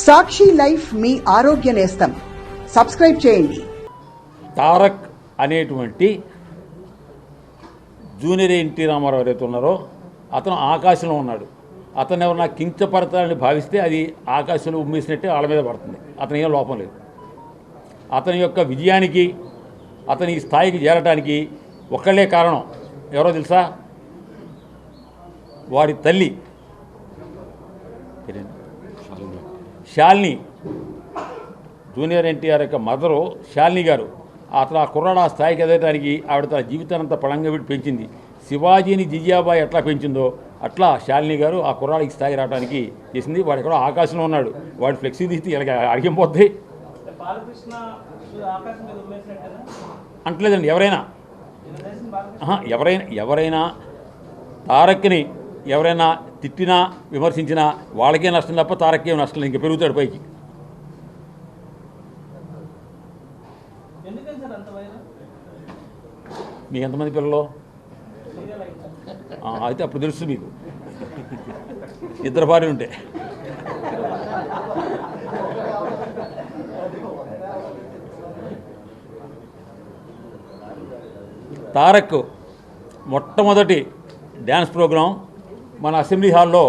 సాక్షి life మీ ఆరోగ్య నేస్తం. Subscribe చేయండి. తారక్ అనేటువంటి జూనియర్ ఎన్టీ రామారావు ఎవరైతే ఉన్నారో అతను ఆకాశంలో ఉన్నాడు. అతను ఎవరన్నా కించపరచాలని భావిస్తే అది ఆకాశంలో ఉమ్మేసినట్టే వాళ్ళ మీద పడుతుంది. అతని ఏం లోపం లేదు. అతని యొక్క విజయానికి, అతని స్థాయికి చేరటానికి ఒక్కళ్ళే కారణం. ఎవరో తెలుసా? వాడి తల్లి శాలిని. జూనియర్ ఎన్టీఆర్ యొక్క మదరు శాలిని గారు. అతను ఆ కుర్రాడు ఆ స్థాయికి ఎదగడానికి ఆవిడ తన జీవితానంతా పళంగా పెట్టి పెంచింది. శివాజీని జిజియాబాయి ఎట్లా పెంచిందో అట్లా శాలిని గారు ఆ కుర్రాడికి స్థాయి రావడానికి చేసింది. వాడు ఎక్కడో ఆకాశంలో ఉన్నాడు. వాడు ఫ్లెక్సీ తీసి ఇలా అడిగిపోద్ది అంటలేదండి. ఎవరైనా తారక్ని ఎవరైనా తిట్టినా విమర్శించినా వాళ్ళకే నష్టం తప్ప తారక్కేం నష్టం లేదు. ఇంక పెరుగుతాడు పైకి. మీకు ఎంతమంది పిల్లలు? అయితే అప్పుడు తెలుసు మీకు. ఇద్దరు భార్యలు ఉంటే తారక్ మొట్టమొదటి డ్యాన్స్ ప్రోగ్రాం మన అసెంబ్లీ హాల్లో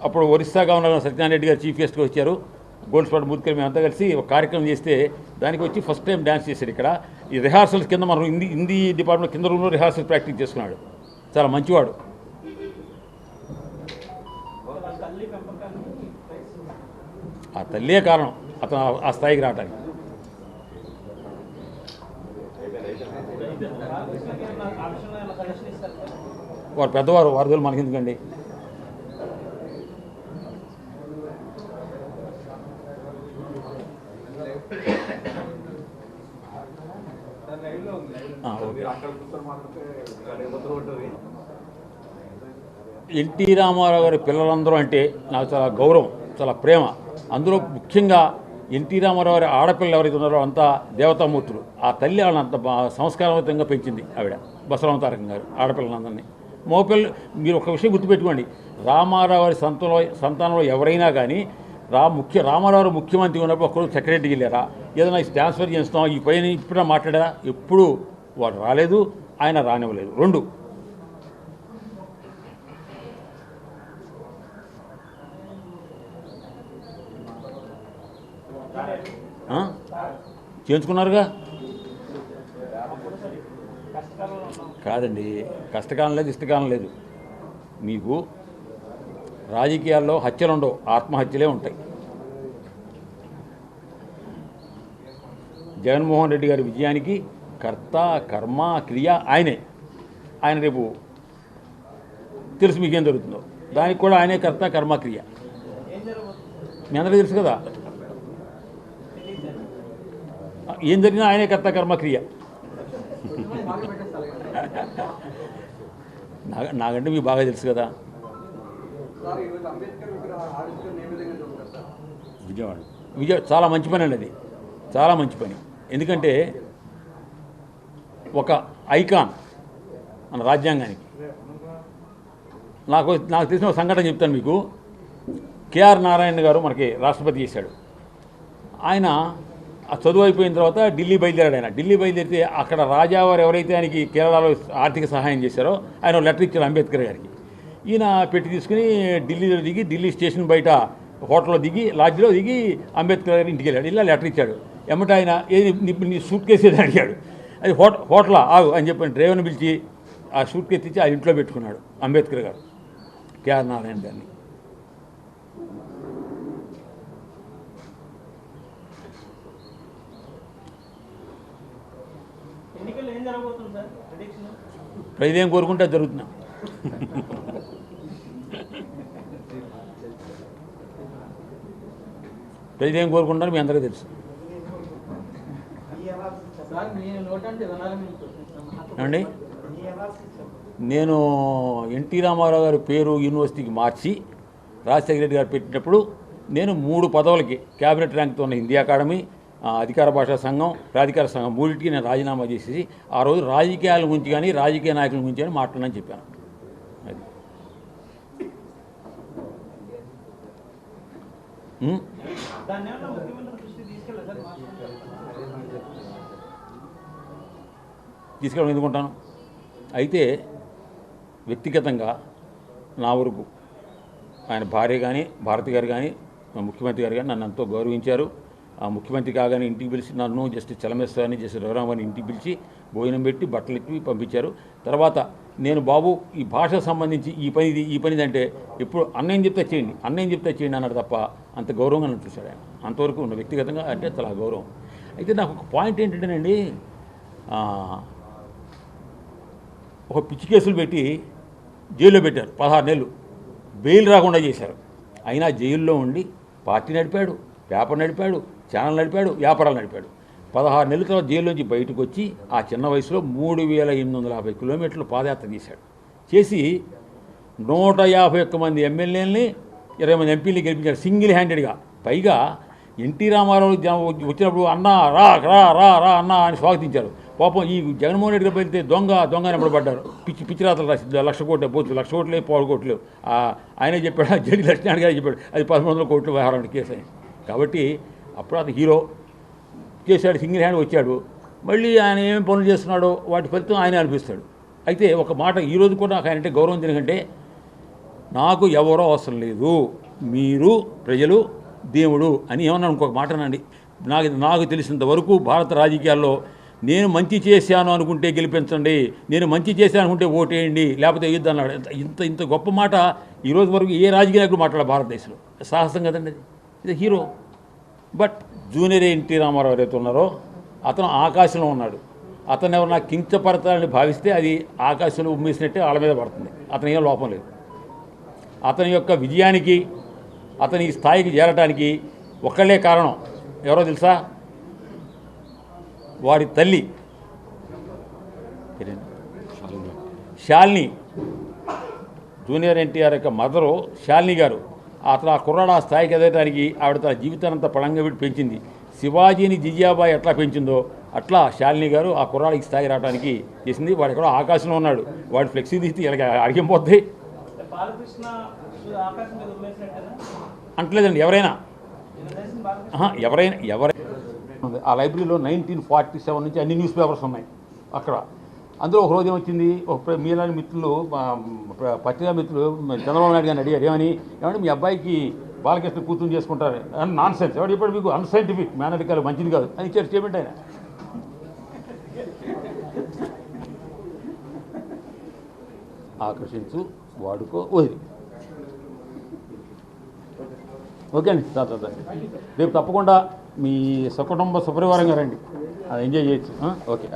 అప్పుడు ఒరిస్సా గవర్నర్ సత్యనారాయణ రెడ్డి గారు చీఫ్ గెస్ట్గా వచ్చారు. గోల్డ్ స్పాట్ మూర్తి మేమంతా కలిసి ఒక కార్యక్రమం చేస్తే దానికి వచ్చి ఫస్ట్ టైం డ్యాన్స్ చేశాడు. ఇక్కడ ఈ రిహార్సల్స్ కింద మనం హిందీ డిపార్ట్మెంట్ కింద రూమ్లో రిహార్సల్ ప్రాక్టీస్ చేసుకున్నాడు. చాలా మంచివాడు. ఆ తల్లే కారణం అతను ఆ స్థాయికి రావడానికి. వారు పెద్దవారు, వారి రోజులు మనకెందుకండి? ఎన్టీ రామారావు గారి పిల్లలందరూ అంటే నాకు చాలా గౌరవం, చాలా ప్రేమ. అందులో ముఖ్యంగా ఎన్టీ రామారావు గారి ఆడపిల్లలు ఎవరైతే ఉన్నారో అంతా దేవతామూర్తులు. ఆ తల్లి వాళ్ళని అంత సంస్కారవంతంగా పెంచింది ఆవిడ, బసవరామ తారకం గారు. ఆడపిల్లలందరినీ మోపిల్ల. మీరు ఒక విషయం గుర్తుపెట్టుకోండి, రామారావు గారి సంతానంలో ఎవరైనా కానీ రామారావు ముఖ్యమంత్రి ఉన్నప్పుడు ఒక్కరు సెక్రటరీకి వెళ్ళారా? ఏదైనా ట్రాన్స్ఫర్ చేస్తాం ఈ పైన ఇప్పుడు మాట్లాడారా? ఎప్పుడు వాడు రాలేదు, ఆయన రానివ్వలేదు. రెండు చేయించుకున్నారుగా. కాదండి, కష్టకాలం లేదు, ఇష్టకాలం లేదు. మీకు రాజకీయాల్లో హత్యలు ఉండవు, ఆత్మహత్యలే ఉంటాయి. జగన్మోహన్ రెడ్డి గారి విజయానికి కర్త కర్మ క్రియ ఆయనే. ఆయన రేపు తెలుసు మీకేం జరుగుతుందో, దానికి కూడా ఆయనే కర్త కర్మ క్రియ. మీ అందరికీ తెలుసు కదా, ఏం జరిగినా ఆయనే కర్త కర్మ క్రియ. నాకంటే మీకు బాగా తెలుసు కదా. విజయవాడ చాలా మంచి పని అండి, అది చాలా మంచి పని. ఎందుకంటే ఒక ఐకాన్ మన రాజ్యాంగానికి. నాకు తెలిసిన ఒక సంఘటన చెప్తాను మీకు. కేఆర్ నారాయణ గారు మనకి రాష్ట్రపతి చేశాడు. ఆయన ఆ చదువు అయిపోయిన తర్వాత ఢిల్లీ బయలుదేరాడు. ఆయన ఢిల్లీ బయలుదేరితే అక్కడ రాజావారు ఎవరైతే ఆయనకి కేరళలో ఆర్థిక సహాయం చేశారో ఆయన లెటర్ ఇచ్చారు అంబేద్కర్ గారికి. ఈయన పెట్టి తీసుకుని ఢిల్లీలో దిగి, ఢిల్లీ స్టేషన్ బయట హోటల్లో దిగి, లాడ్జ్లో దిగి అంబేద్కర్ గారి ఇంటికి వెళ్ళాడు. ఇలా లెటర్ ఇచ్చాడు. ఎమ్మట ఆయన నీ సూట్ కేసు ఏదని అడిగాడు. అది హోటలా ఆగు అని చెప్పి డ్రైవర్ని పిలిచి ఆ సూట్ కేసు ఇచ్చి ఆ ఇంట్లో పెట్టుకున్నాడు అంబేద్కర్ గారు కేఆర్ నారాయణ గారిని. ప్రజలు ఏం కోరుకుంటే జరుగుతున్నా. ప్రజలు ఏం కోరుకుంటారో మీ అందరికీ తెలుసు అండి. నేను ఎన్టీ రామారావు గారి పేరు యూనివర్సిటీకి మార్చి రాజశేఖర రెడ్డి గారు పెట్టినప్పుడు నేను 3 పదవులకి క్యాబినెట్ ర్యాంక్తో ఉన్న హిందీ అకాడమీ, అధికార భాషా సంఘం, ప్రాధికార సంఘం మూడింటికి నేను రాజీనామా చేసేసి ఆ రోజు రాజకీయాల గురించి కానీ రాజకీయ నాయకుల గురించి కానీ మాట్లాడనని చెప్పాను. అది తీసుకెళ్ళడం ఎందుకుంటాను. అయితే వ్యక్తిగతంగా నా వరకు ఆయన భార్య కానీ భారతి గారు కానీ ముఖ్యమంత్రి గారు కానీ నన్ను ఎంతో గౌరవించారు. ఆ ముఖ్యమంత్రి కాగానే ఇంటికి పిలిచి నన్ను జస్ట్ చలమేశ్వరాన్ని జస్ట్ రఘురామని ఇంటికి పిలిచి భోజనం పెట్టి బట్టలు ఇప్పి పంపించారు. తర్వాత నేను బాబు ఈ భాషకు సంబంధించి ఈ పనిది అంటే ఎప్పుడు అన్నయ్యం చెప్తే చేయండి అన్నాడు తప్ప అంత గౌరవంగా నన్ను చూశాడు ఆయన. అంతవరకు ఉన్న వ్యక్తిగతంగా అంటే చాలా గౌరవం. అయితే నాకు ఒక పాయింట్ ఏంటంటేనండి, ఒక పిచ్చి కేసులు పెట్టి జైల్లో పెట్టారు 16 నెలలు, బెయిల్ రాకుండా చేశారు. అయినా జైల్లో ఉండి పార్టీ నడిపాడు, పేపర్ నడిపాడు, ఛానల్ నడిపాడు, వ్యాపారాలు నడిపాడు. 16 నెలల తర్వాత జైల్లోంచి బయటకు వచ్చి ఆ చిన్న వయసులో 3850 కిలోమీటర్లు పాదయాత్ర చేశాడు. చేసి 151 మంది ఎమ్మెల్యేలని 20 మంది ఎంపీలని గెలిపించాడు సింగిల్ హ్యాండెడ్గా. పైగా ఎన్టీ రామారావు వచ్చినప్పుడు అన్నా రా రా రా రా అన్నా అని స్వాగతించారు. పాపం ఈ జగన్మోహన్ రెడ్డి గారు వెళ్తే దొంగ నిలబడ్డారు. పిచ్చి రాతలు రాసి 1,00,000 కోట్లు పోతుంది, 1,00,000 కోట్లే 1,500 కోట్లు. ఆయనే చెప్పాడు, జడ్జి లక్ష్మణ్ గారు చెప్పాడు అది 1,100 కోట్లు వ్యవహారం కేసు అని. కాబట్టి అప్పుడు అతను హీరో చేశాడు, సింగిల్ హ్యాండ్ వచ్చాడు. మళ్ళీ ఆయన ఏమేమి పనులు చేస్తున్నాడో వాటి ఫలితం ఆయన అనిపిస్తాడు. అయితే ఒక మాట ఈరోజు కూడా నాకు ఆయనంటే గౌరవం ఎందుకంటే, నాకు ఎవరో అవసరం లేదు, మీరు ప్రజలు దేవుడు అని ఏమన్నా ఇంకొక మాట అనండి. నాకు తెలిసినంత వరకు భారత రాజకీయాల్లో నేను మంచి చేశాను అనుకుంటే గెలిపించండి, నేను మంచి చేశాను అనుకుంటే ఓటేయండి, లేకపోతే యుద్ధం అన్నాడు. ఇంత గొప్ప మాట ఈరోజు వరకు ఏ రాజకీయ నాయకుడు మాట్లాడారు భారతదేశంలో. సాహసం కదండి అది. ఇది hero. But junior NT Ramarao ఎవరైతే ఉన్నారో అతను ఆకాశంలో ఉన్నాడు. అతను ఎవరన్నా కించపరచాలని భావిస్తే అది ఆకాశంలో ఉమ్మేసినట్టే వాళ్ళ మీద పడుతుంది. అతను ఏం లోపం లేదు. అతని యొక్క విజయానికి, అతని ఈ స్థాయికి చేరటానికి ఒక్కళ్ళే కారణం. ఎవరో తెలుసా? వాడి తల్లి శాలిని. జూనియర్ ఎన్టీఆర్ యొక్క మదరు శాలిని గారు. అతను ఆ కుర్రాడు ఆ స్థాయికి ఎదగడానికి ఆవిడ తన జీవితానంతా పళంగా పెట్టి పెంచింది. శివాజీని జిజియాబాయి ఎట్లా పెంచిందో అట్లా శాలిని గారు ఆ కుర్రాడికి స్థాయి రావడానికి చేసింది. వాడు ఎక్కడో ఆకాశంలో ఉన్నాడు. వాడు ఫ్లెక్సీ తీసి ఇలా అడిగిపోద్ది అంటలేదండి. ఎవరైనా ఆ లైబ్రరీలో 1947 నుంచి అన్ని న్యూస్ పేపర్స్ ఉన్నాయి అక్కడ. అందులో ఒక రోజు ఏమొచ్చింది, ఒక మీలాంటి మిత్రులు, పత్రికా మిత్రులు చంద్రబాబు నాయుడు గారిని అడిగారు. ఏమంటే మీ అబ్బాయికి బాలకృష్ణ కూతురు చేసుకుంటారు. Non sense. ఎవరు చెప్పాడు మీకు? అన్సైంటిఫిక్, మేనరికల్, మంచిది కాదు అని ఇచ్చారు స్టేట్మెంట్ ఆయన. ఆకర్షించు, వాడుకో, వదిలి. ఓకే అండి. రేపు తప్పకుండా మీ సకుటుంబ సుపరివారంగా రండి, అది ఎంజాయ్ చేయొచ్చు. ఓకే.